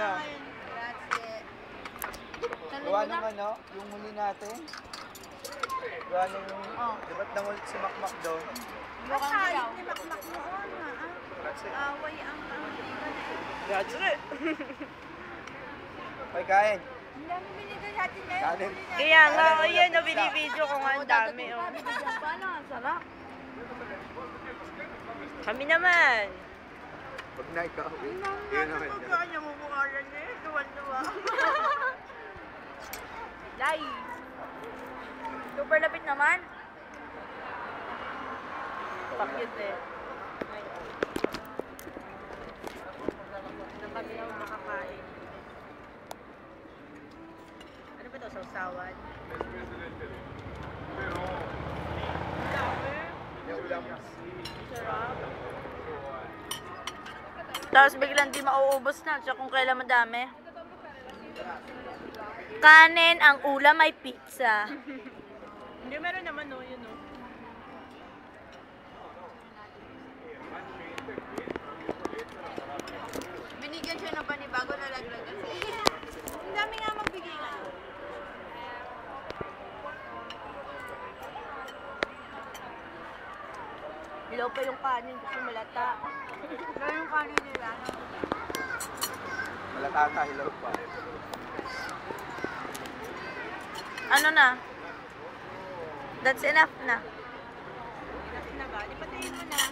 na. Grazie. Gawa nung ano, yung huli natin. Gawa nung, di ba't nangulit si Makmak doon? Mukhang hayop ni Makmak noon, ha? Away ang liga na yun. Graduate. Okay, kain. Ang dami binigay natin ngayon. Kanin. Kaya nga, o yan, binibideo ko nga ang dami. Oh. Bibigyan pa na, ang sarap. Kami naman. Pag na ikaw, yun naman. Kanya mo bukalan niya eh. Tuwan-tuwa. Day. Super lapit naman. Pakit eh. Nang kami naman makakain. Ano ba ito? Sausawan? Sarap. Tapos biglang di mauubos na. Siya kung kailan madami. Kanin, ang ulam ay pizza. Hindi, meron naman no, yun no. Binigyan siya ng panibago na laglag kasi. Ang dami nga magbigay ngayon. Hilaw pa yung kanin kasi malata. Kaya yung kanin nila, no? Malatata, hilaw pa. Ano na? That's enough na. Kasi na ba? Di patayin mo na.